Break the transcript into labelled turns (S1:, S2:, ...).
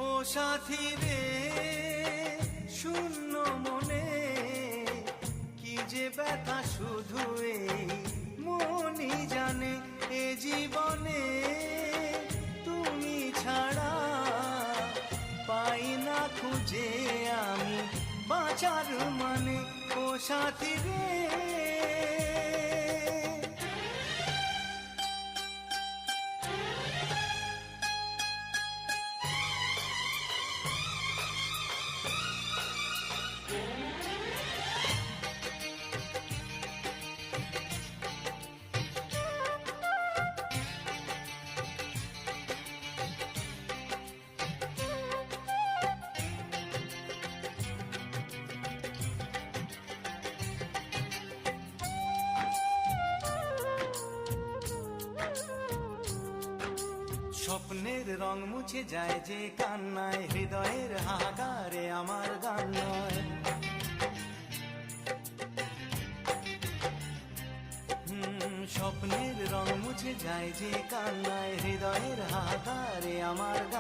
S1: ও সাথী রে শূন্য মনে কি যে ব্যথা শুধু এই মনই জানে। এ জীবনে তুমি ছাড়া পাই না খুঁজে আমি বাঁচার মানে। ও সাথী রে স্বপ্নের রং মুছে যায় যে কান্নায়, হৃদয়ের হাহাকারে আমার গান নয়। স্বপ্নের রং মুছে যায় যে কান্নায়, হৃদয়ের হাহাকারে আমার গান।